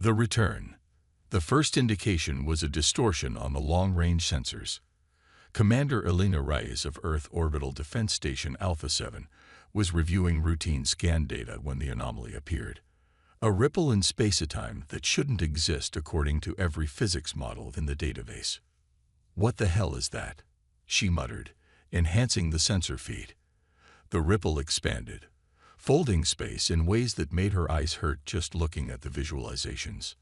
The return. The first indication was a distortion on the long-range sensors. Commander Elena Reyes of Earth Orbital Defense Station Alpha 7 was reviewing routine scan data when the anomaly appeared. A ripple in space-time that shouldn't exist according to every physics model in the database. "What the hell is that?" she muttered, enhancing the sensor feed. The ripple expanded, folding space in ways that made her eyes hurt just looking at the visualizations.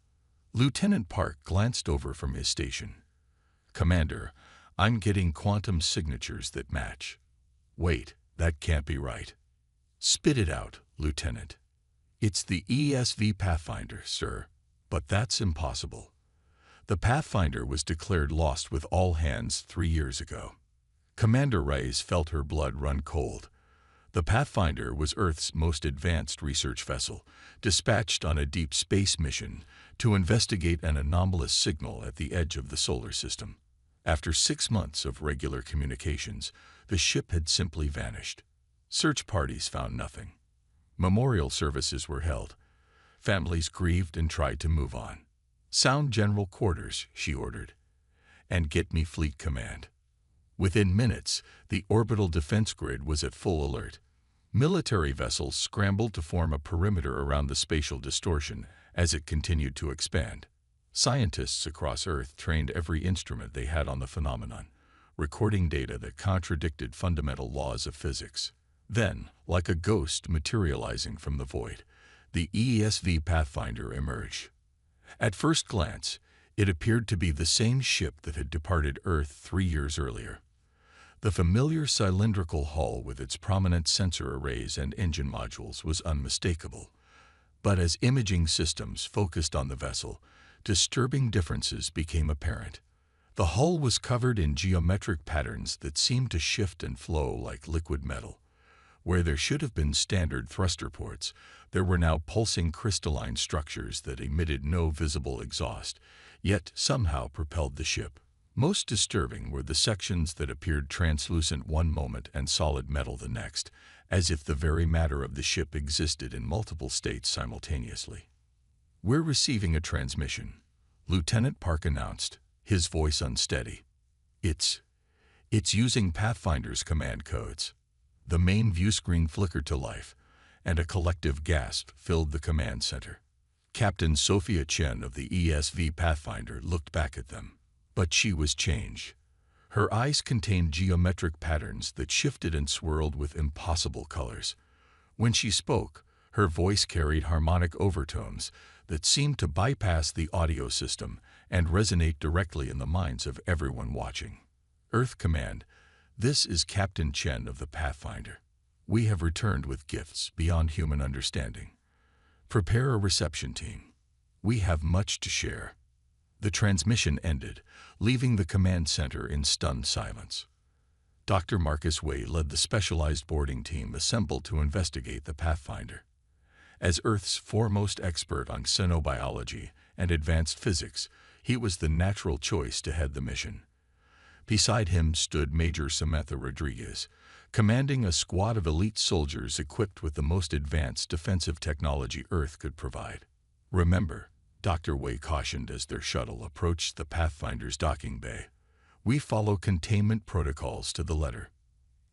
Lieutenant Park glanced over from his station. "Commander, I'm getting quantum signatures that match." "Wait, that can't be right." "Spit it out, Lieutenant." "It's the ESV Pathfinder, sir, but that's impossible. The Pathfinder was declared lost with all hands 3 years ago." Commander Reyes felt her blood run cold. The Pathfinder was Earth's most advanced research vessel, dispatched on a deep space mission to investigate an anomalous signal at the edge of the solar system. After 6 months of regular communications, the ship had simply vanished. Search parties found nothing. Memorial services were held. Families grieved and tried to move on. "Sound general quarters," she ordered, "and get me fleet command." Within minutes, the orbital defense grid was at full alert. Military vessels scrambled to form a perimeter around the spatial distortion as it continued to expand. Scientists across Earth trained every instrument they had on the phenomenon, recording data that contradicted fundamental laws of physics. Then, like a ghost materializing from the void, the ESV Pathfinder emerged. At first glance, it appeared to be the same ship that had departed Earth 3 years earlier. The familiar cylindrical hull with its prominent sensor arrays and engine modules was unmistakable. But as imaging systems focused on the vessel, disturbing differences became apparent. The hull was covered in geometric patterns that seemed to shift and flow like liquid metal. Where there should have been standard thruster ports, there were now pulsing crystalline structures that emitted no visible exhaust, yet somehow propelled the ship. Most disturbing were the sections that appeared translucent one moment and solid metal the next, as if the very matter of the ship existed in multiple states simultaneously. "We're receiving a transmission," Lieutenant Park announced, his voice unsteady. It's using Pathfinder's command codes." The main viewscreen flickered to life, and a collective gasp filled the command center. Captain Sophia Chen of the ESV Pathfinder looked back at them. But she was changed. Her eyes contained geometric patterns that shifted and swirled with impossible colors. When she spoke, her voice carried harmonic overtones that seemed to bypass the audio system and resonate directly in the minds of everyone watching. "Earth Command, this is Captain Chen of the Pathfinder. We have returned with gifts beyond human understanding. Prepare a reception team. We have much to share." The transmission ended, leaving the command center in stunned silence. Dr. Marcus Way led the specialized boarding team assembled to investigate the Pathfinder. As Earth's foremost expert on xenobiology and advanced physics, he was the natural choice to head the mission. Beside him stood Major Samantha Rodriguez, commanding a squad of elite soldiers equipped with the most advanced defensive technology Earth could provide. "Remember," Dr. Way cautioned as their shuttle approached the Pathfinder's docking bay, "we follow containment protocols to the letter.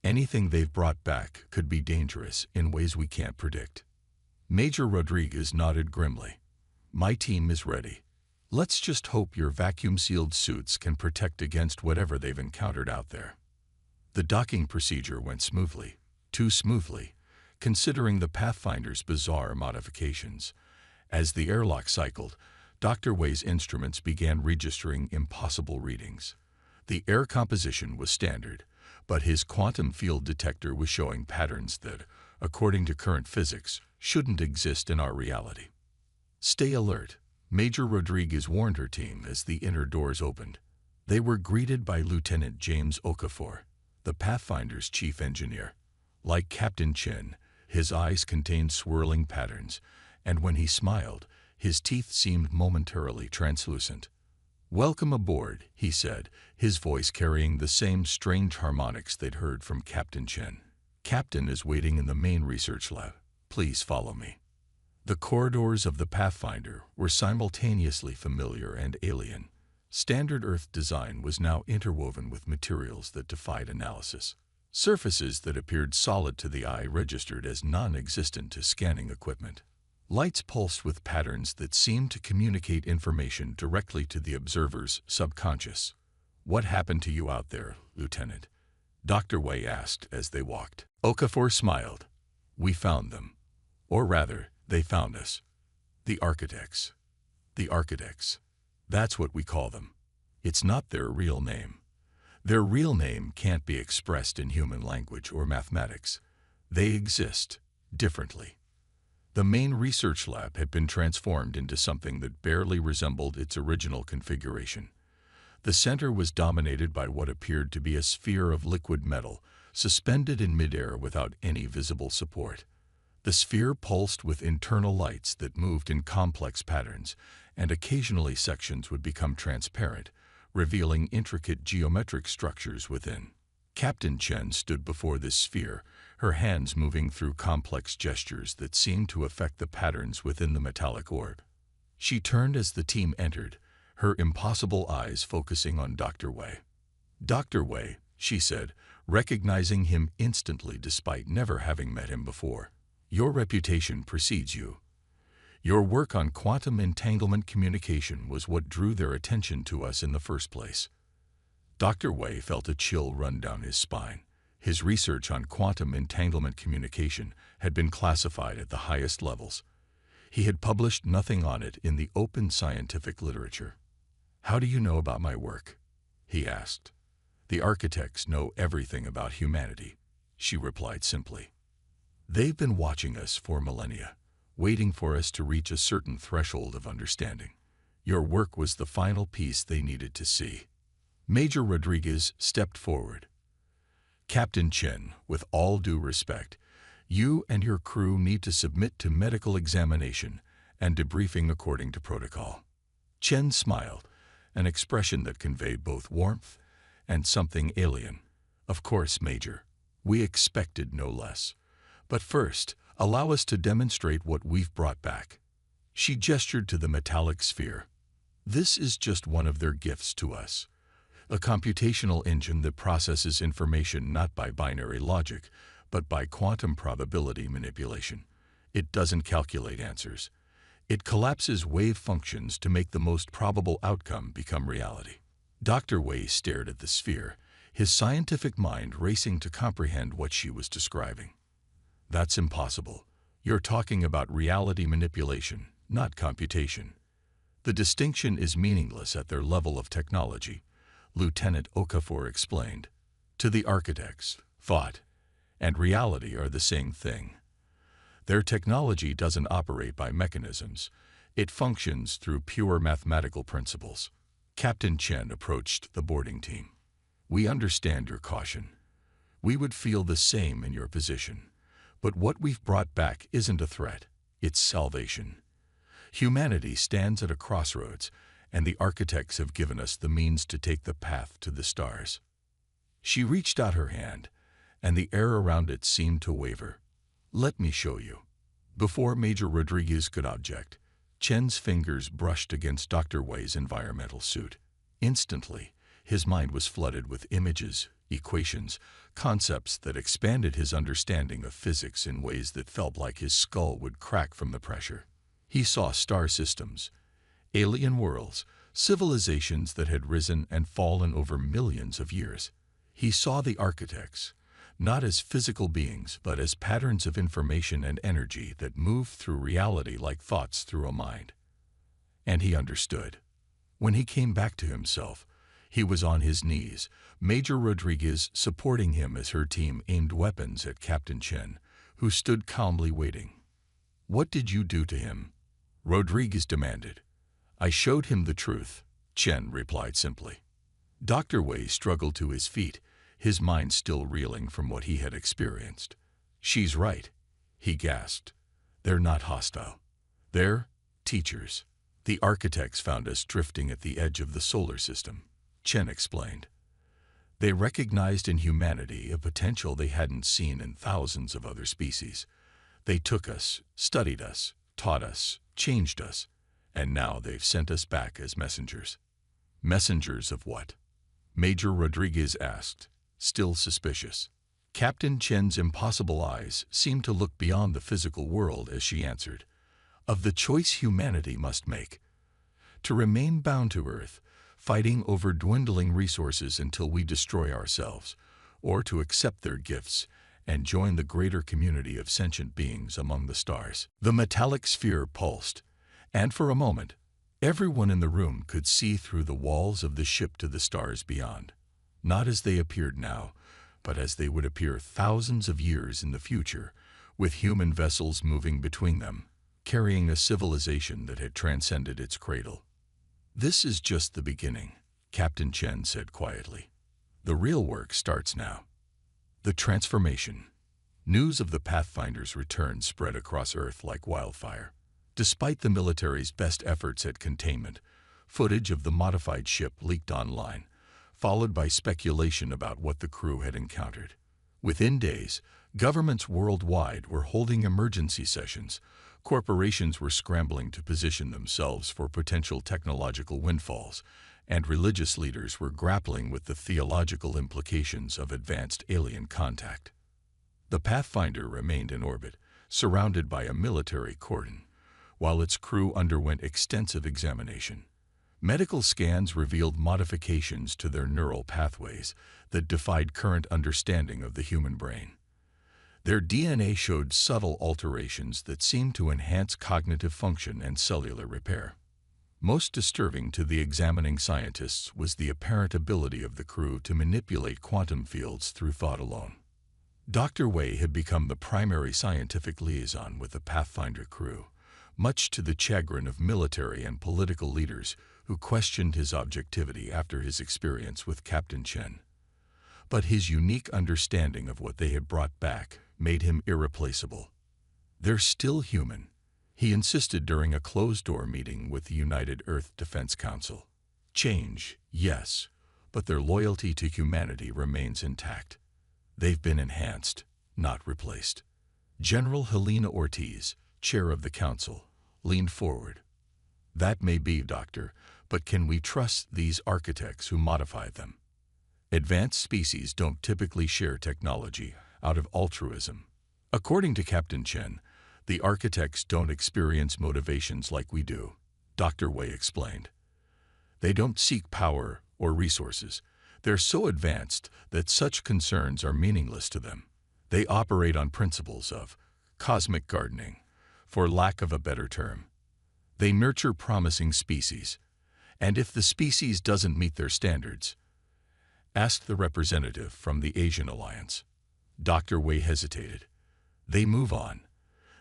Anything they've brought back could be dangerous in ways we can't predict." Major Rodriguez nodded grimly. "My team is ready. Let's just hope your vacuum-sealed suits can protect against whatever they've encountered out there." The docking procedure went smoothly, too smoothly, considering the Pathfinder's bizarre modifications. As the airlock cycled, Dr. Way's instruments began registering impossible readings. The air composition was standard, but his quantum field detector was showing patterns that, according to current physics, shouldn't exist in our reality. "Stay alert," Major Rodriguez warned her team as the inner doors opened. They were greeted by Lieutenant James Okafor, the Pathfinder's chief engineer. Like Captain Chen, his eyes contained swirling patterns, and when he smiled, his teeth seemed momentarily translucent. "Welcome aboard," he said, his voice carrying the same strange harmonics they'd heard from Captain Chen. "Captain is waiting in the main research lab. Please follow me." The corridors of the Pathfinder were simultaneously familiar and alien. Standard Earth design was now interwoven with materials that defied analysis. Surfaces that appeared solid to the eye registered as non-existent to scanning equipment. Lights pulsed with patterns that seemed to communicate information directly to the observer's subconscious. "What happened to you out there, Lieutenant?" Dr. Wei asked as they walked. Okafor smiled. "We found them. Or rather, they found us. The architects. The architects. That's what we call them. It's not their real name. Their real name can't be expressed in human language or mathematics. They exist differently." The main research lab had been transformed into something that barely resembled its original configuration. The center was dominated by what appeared to be a sphere of liquid metal, suspended in midair without any visible support. The sphere pulsed with internal lights that moved in complex patterns, and occasionally sections would become transparent, revealing intricate geometric structures within. Captain Chen stood before this sphere, her hands moving through complex gestures that seemed to affect the patterns within the metallic orb. She turned as the team entered, her impossible eyes focusing on Dr. Wei. "Dr. Wei," she said, recognizing him instantly despite never having met him before. "Your reputation precedes you. Your work on quantum entanglement communication was what drew their attention to us in the first place." Dr. Wei felt a chill run down his spine. His research on quantum entanglement communication had been classified at the highest levels. He had published nothing on it in the open scientific literature. "How do you know about my work?" he asked. "The architects know everything about humanity," she replied simply. "They've been watching us for millennia, waiting for us to reach a certain threshold of understanding. Your work was the final piece they needed to see." Major Rodriguez stepped forward. "Captain Chen, with all due respect, you and your crew need to submit to medical examination and debriefing according to protocol." Chen smiled, an expression that conveyed both warmth and something alien. "Of course, Major. We expected no less. But first, allow us to demonstrate what we've brought back." She gestured to the metallic sphere. "This is just one of their gifts to us. A computational engine that processes information not by binary logic, but by quantum probability manipulation. It doesn't calculate answers. It collapses wave functions to make the most probable outcome become reality." Dr. Wei stared at the sphere, his scientific mind racing to comprehend what she was describing. "That's impossible. You're talking about reality manipulation, not computation. The distinction is meaningless at their level of technology," Lieutenant Okafor explained. "To the architects, thought and reality are the same thing. Their technology doesn't operate by mechanisms. It functions through pure mathematical principles." Captain Chen approached the boarding team. "We understand your caution. We would feel the same in your position. But what we've brought back isn't a threat. It's salvation. Humanity stands at a crossroads, and the architects have given us the means to take the path to the stars." She reached out her hand, and the air around it seemed to waver. "Let me show you." Before Major Rodriguez could object, Chen's fingers brushed against Dr. Wei's environmental suit. Instantly, his mind was flooded with images, equations, concepts that expanded his understanding of physics in ways that felt like his skull would crack from the pressure. He saw star systems, alien worlds, civilizations that had risen and fallen over millions of years. He saw the architects, not as physical beings, but as patterns of information and energy that moved through reality like thoughts through a mind. And he understood. When he came back to himself, he was on his knees, Major Rodriguez supporting him as her team aimed weapons at Captain Chen, who stood calmly waiting. "What did you do to him?" Rodriguez demanded. "I showed him the truth," Chen replied simply. Dr. Wei struggled to his feet, his mind still reeling from what he had experienced. "She's right," he gasped. "They're not hostile. They're teachers. The architects found us drifting at the edge of the solar system," Chen explained. "They recognized in humanity a potential they hadn't seen in thousands of other species. They took us, studied us, taught us, changed us, and now they've sent us back as messengers. Messengers of what? Major Rodriguez asked, still suspicious. Captain Chen's impossible eyes seemed to look beyond the physical world as she answered, of the choice humanity must make. To remain bound to Earth, fighting over dwindling resources until we destroy ourselves, or to accept their gifts and join the greater community of sentient beings among the stars. The metallic sphere pulsed, and for a moment, everyone in the room could see through the walls of the ship to the stars beyond, not as they appeared now, but as they would appear thousands of years in the future, with human vessels moving between them, carrying a civilization that had transcended its cradle. This is just the beginning, Captain Chen said quietly. The real work starts now. The transformation. News of the Pathfinder's return spread across Earth like wildfire. Despite the military's best efforts at containment, footage of the modified ship leaked online, followed by speculation about what the crew had encountered. Within days, governments worldwide were holding emergency sessions. Corporations were scrambling to position themselves for potential technological windfalls, and religious leaders were grappling with the theological implications of advanced alien contact. The Pathfinder remained in orbit, surrounded by a military cordon, while its crew underwent extensive examination. Medical scans revealed modifications to their neural pathways that defied current understanding of the human brain. Their DNA showed subtle alterations that seemed to enhance cognitive function and cellular repair. Most disturbing to the examining scientists was the apparent ability of the crew to manipulate quantum fields through thought alone. Dr. Wei had become the primary scientific liaison with the Pathfinder crew, much to the chagrin of military and political leaders who questioned his objectivity after his experience with Captain Chen. But his unique understanding of what they had brought back made him irreplaceable. They're still human, he insisted during a closed-door meeting with the United Earth Defense Council. Change, yes, but their loyalty to humanity remains intact. They've been enhanced, not replaced. General Helena Ortiz, chair of the council, leaned forward. That may be, Doctor, but can we trust these architects who modified them? Advanced species don't typically share technology out of altruism. According to Captain Chen, the architects don't experience motivations like we do, Dr. Wei explained. They don't seek power or resources. They're so advanced that such concerns are meaningless to them. They operate on principles of cosmic gardening, for lack of a better term. They nurture promising species, and if the species doesn't meet their standards, asked the representative from the Asian Alliance. Dr. Wei hesitated. They move on.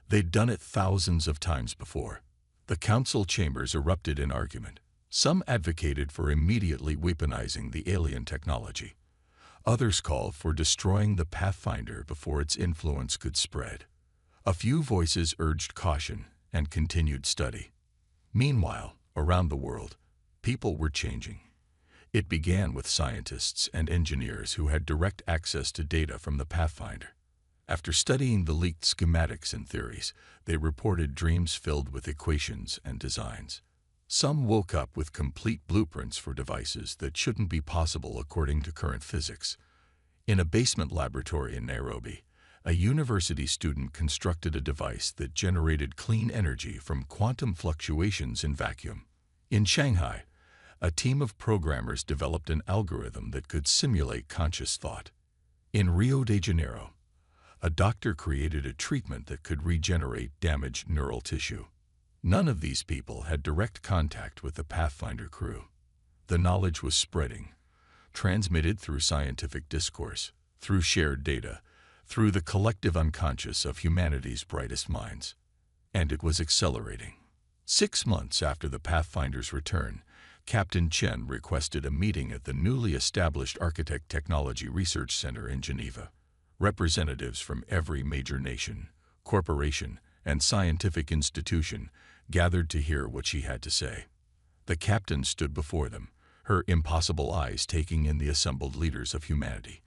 They'd done it thousands of times before. The council chambers erupted in argument. Some advocated for immediately weaponizing the alien technology. Others called for destroying the Pathfinder before its influence could spread. A few voices urged caution and continued study. Meanwhile, around the world, people were changing. It began with scientists and engineers who had direct access to data from the Pathfinder. After studying the leaked schematics and theories, they reported dreams filled with equations and designs. Some woke up with complete blueprints for devices that shouldn't be possible according to current physics. In a basement laboratory in Nairobi, a university student constructed a device that generated clean energy from quantum fluctuations in vacuum. In Shanghai, a team of programmers developed an algorithm that could simulate conscious thought. In Rio de Janeiro, a doctor created a treatment that could regenerate damaged neural tissue. None of these people had direct contact with the Pathfinder crew. The knowledge was spreading, transmitted through scientific discourse, through shared data, through the collective unconscious of humanity's brightest minds. And it was accelerating. 6 months after the Pathfinder's return, Captain Chen requested a meeting at the newly established Architect Technology Research Center in Geneva. Representatives from every major nation, corporation, and scientific institution gathered to hear what she had to say. The captain stood before them, her impossible eyes taking in the assembled leaders of humanity.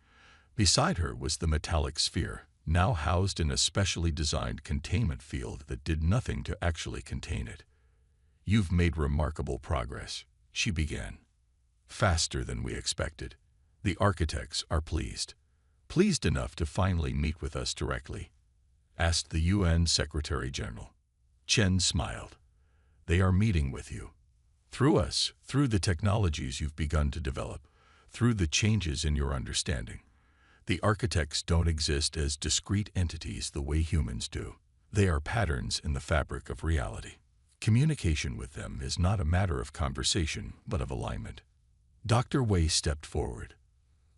Beside her was the metallic sphere, now housed in a specially designed containment field that did nothing to actually contain it. "You've made remarkable progress," she began. "Faster than we expected. The architects are pleased. Pleased enough to finally meet with us directly," asked the UN Secretary General. Chen smiled. "They are meeting with you. Through us, through the technologies you've begun to develop, through the changes in your understanding. The architects don't exist as discrete entities the way humans do. They are patterns in the fabric of reality. Communication with them is not a matter of conversation, but of alignment." Dr. Wei stepped forward.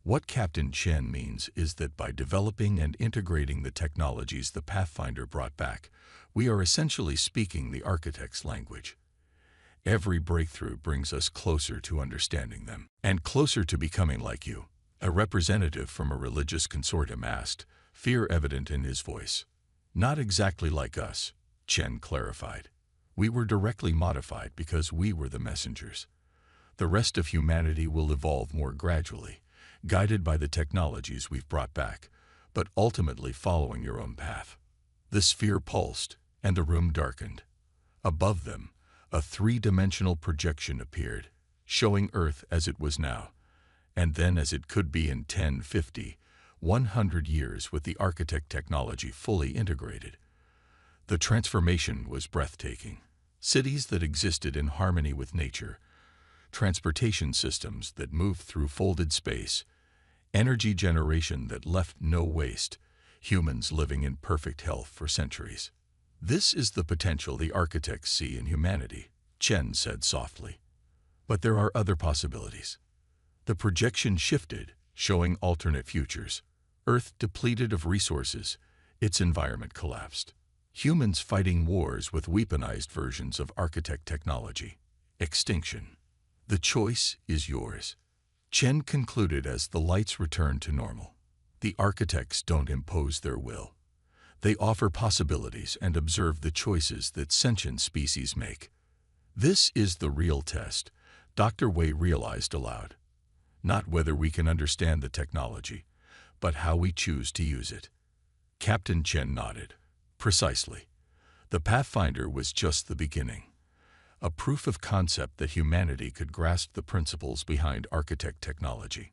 "What Captain Chen means is that by developing and integrating the technologies the Pathfinder brought back, we are essentially speaking the architect's language. Every breakthrough brings us closer to understanding them, and closer to becoming like you." A representative from a religious consortium asked, fear evident in his voice. "Not exactly like us," Chen clarified. "We were directly modified because we were the messengers. The rest of humanity will evolve more gradually, guided by the technologies we've brought back, but ultimately following your own path." The sphere pulsed, and the room darkened. Above them, a three-dimensional projection appeared, showing Earth as it was now, and then as it could be in 10, 50, 100 years with the architect technology fully integrated. The transformation was breathtaking. Cities that existed in harmony with nature, transportation systems that moved through folded space, energy generation that left no waste, humans living in perfect health for centuries. "This is the potential the architects see in humanity," Chen said softly. "But there are other possibilities." The projection shifted, showing alternate futures. Earth depleted of resources, its environment collapsed. Humans fighting wars with weaponized versions of architect technology. Extinction. "The choice is yours," Chen concluded as the lights returned to normal. "The architects don't impose their will. They offer possibilities and observe the choices that sentient species make." This is the real test, Dr. Wei realized aloud. Not whether we can understand the technology, but how we choose to use it. Captain Chen nodded. Precisely. The Pathfinder was just the beginning. A proof of concept that humanity could grasp the principles behind architect technology.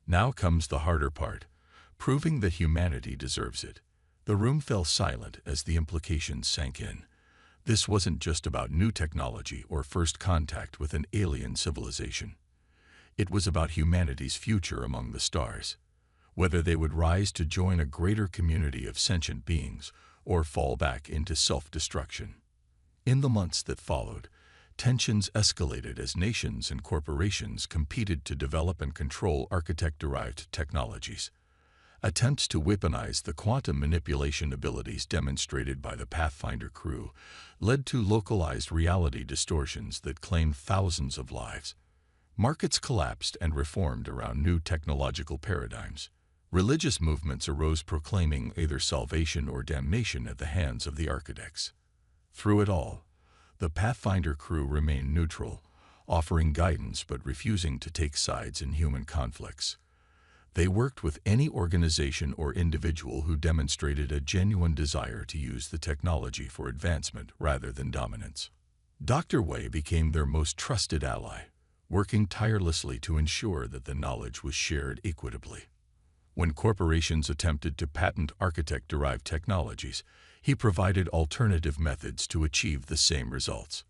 Now comes the harder part, proving that humanity deserves it. The room fell silent as the implications sank in. This wasn't just about new technology or first contact with an alien civilization. It was about humanity's future among the stars, whether they would rise to join a greater community of sentient beings or fall back into self-destruction. In the months that followed, tensions escalated as nations and corporations competed to develop and control architect-derived technologies. Attempts to weaponize the quantum manipulation abilities demonstrated by the Pathfinder crew led to localized reality distortions that claimed thousands of lives. Markets collapsed and reformed around new technological paradigms. Religious movements arose proclaiming either salvation or damnation at the hands of the architects. Through it all, the Pathfinder crew remained neutral, offering guidance but refusing to take sides in human conflicts. They worked with any organization or individual who demonstrated a genuine desire to use the technology for advancement rather than dominance. Dr. Wei became their most trusted ally, working tirelessly to ensure that the knowledge was shared equitably. When corporations attempted to patent architect-derived technologies, he provided alternative methods to achieve the same results.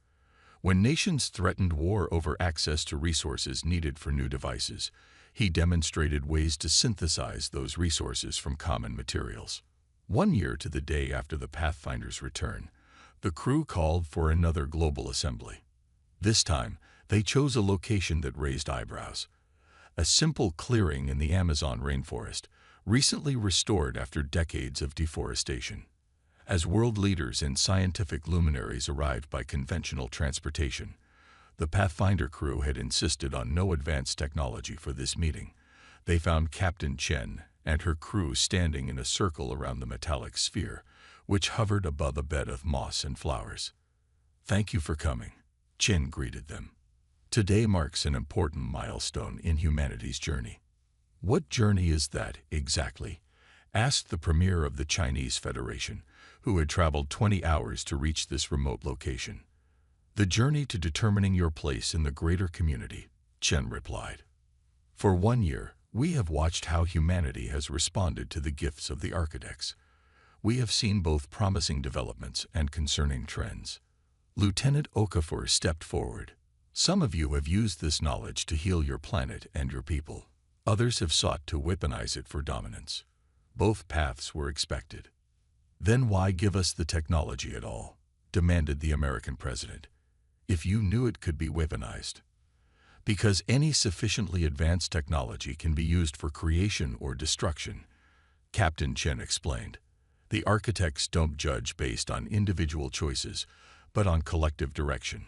When nations threatened war over access to resources needed for new devices, he demonstrated ways to synthesize those resources from common materials. 1 year to the day after the Pathfinder's return, the crew called for another global assembly. This time, they chose a location that raised eyebrows. A simple clearing in the Amazon rainforest, recently restored after decades of deforestation. As world leaders and scientific luminaries arrived by conventional transportation, the Pathfinder crew had insisted on no advanced technology for this meeting. They found Captain Chen and her crew standing in a circle around the metallic sphere, which hovered above a bed of moss and flowers. "Thank you for coming," Chen greeted them. "Today marks an important milestone in humanity's journey." "What journey is that, exactly?" asked the premier of the Chinese Federation, who had traveled 20 hours to reach this remote location. "The journey to determining your place in the greater community," Chen replied. "For 1 year, we have watched how humanity has responded to the gifts of the architects. We have seen both promising developments and concerning trends." Lieutenant Okafor stepped forward. "Some of you have used this knowledge to heal your planet and your people. Others have sought to weaponize it for dominance. Both paths were expected." "Then why give us the technology at all?" demanded the American president. "If you knew it could be weaponized." "Because any sufficiently advanced technology can be used for creation or destruction," Captain Chen explained. "The architects don't judge based on individual choices, but on collective direction.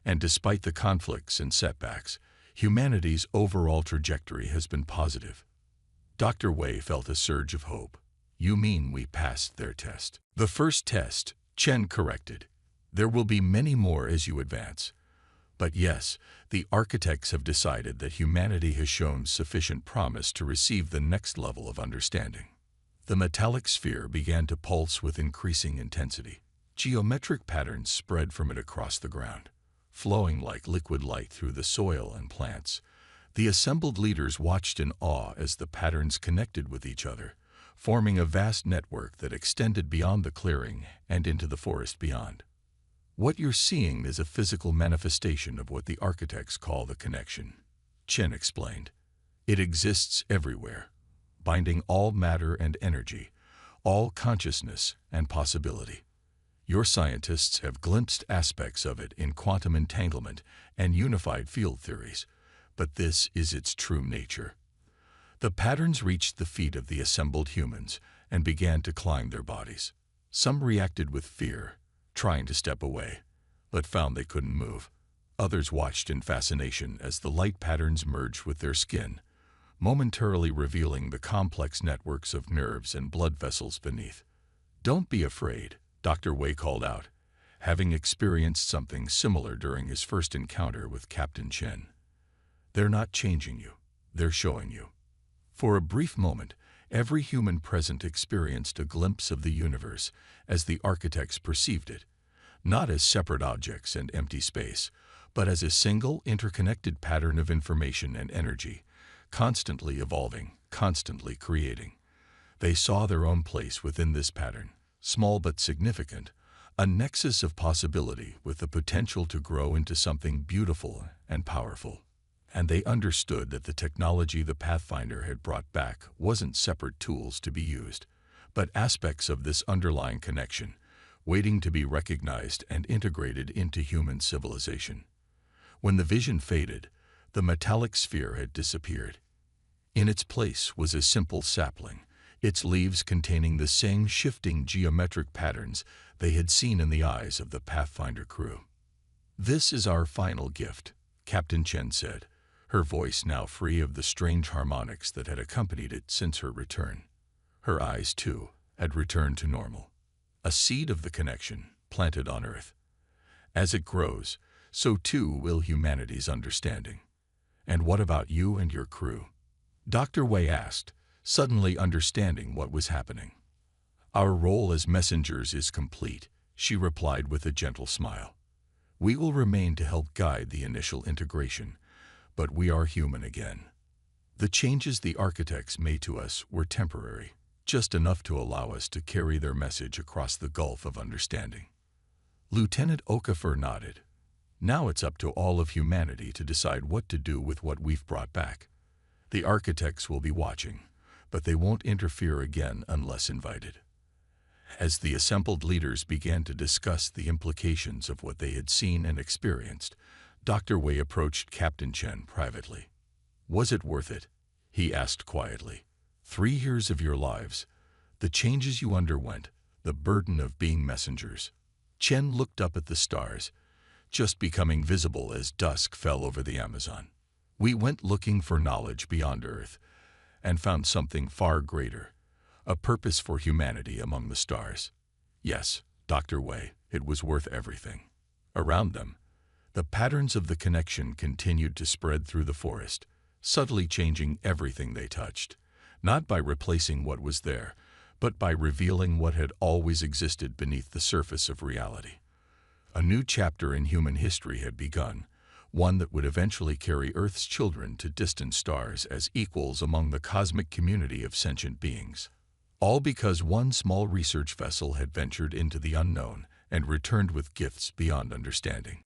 And despite the conflicts and setbacks, humanity's overall trajectory has been positive." Dr. Wei felt a surge of hope. "You mean we passed their test?" "The first test," Chen corrected. "There will be many more as you advance. But yes, the architects have decided that humanity has shown sufficient promise to receive the next level of understanding." The metallic sphere began to pulse with increasing intensity. Geometric patterns spread from it across the ground, flowing like liquid light through the soil and plants. The assembled leaders watched in awe as the patterns connected with each other, forming a vast network that extended beyond the clearing and into the forest beyond. "What you're seeing is a physical manifestation of what the architects call the connection," Chen explained. "It exists everywhere, binding all matter and energy, all consciousness and possibility. Your scientists have glimpsed aspects of it in quantum entanglement and unified field theories, but this is its true nature." The patterns reached the feet of the assembled humans and began to climb their bodies. Some reacted with fear, trying to step away, but found they couldn't move. Others watched in fascination as the light patterns merged with their skin, momentarily revealing the complex networks of nerves and blood vessels beneath. "Don't be afraid," Dr. Wei called out, having experienced something similar during his first encounter with Captain Chen. "They're not changing you, they're showing you." For a brief moment, every human present experienced a glimpse of the universe as the architects perceived it, not as separate objects and empty space, but as a single interconnected pattern of information and energy, constantly evolving, constantly creating. They saw their own place within this pattern, small but significant, a nexus of possibility with the potential to grow into something beautiful and powerful. And they understood that the technology the Pathfinder had brought back wasn't separate tools to be used, but aspects of this underlying connection, waiting to be recognized and integrated into human civilization. When the vision faded, the metallic sphere had disappeared. In its place was a simple sapling, its leaves containing the same shifting geometric patterns they had seen in the eyes of the Pathfinder crew. "This is our final gift," Captain Chen said, her voice now free of the strange harmonics that had accompanied it since her return. Her eyes, too, had returned to normal. "A seed of the connection, planted on Earth. As it grows, so too will humanity's understanding." "And what about you and your crew?" Dr. Wei asked, suddenly understanding what was happening. "Our role as messengers is complete," she replied with a gentle smile. "We will remain to help guide the initial integration, but we are human again. The changes the architects made to us were temporary, just enough to allow us to carry their message across the gulf of understanding." Lieutenant Okafor nodded. "Now it's up to all of humanity to decide what to do with what we've brought back. The architects will be watching, but they won't interfere again unless invited." As the assembled leaders began to discuss the implications of what they had seen and experienced, Dr. Wei approached Captain Chen privately. "Was it worth it?" he asked quietly. 3 years of your lives, the changes you underwent, the burden of being messengers." Chen looked up at the stars, just becoming visible as dusk fell over the Amazon. "We went looking for knowledge beyond Earth and found something far greater, a purpose for humanity among the stars. Yes, Dr. Wei, it was worth everything." Around them, the patterns of the connection continued to spread through the forest, subtly changing everything they touched. not by replacing what was there, but by revealing what had always existed beneath the surface of reality. A new chapter in human history had begun, one that would eventually carry Earth's children to distant stars as equals among the cosmic community of sentient beings. All because one small research vessel had ventured into the unknown and returned with gifts beyond understanding.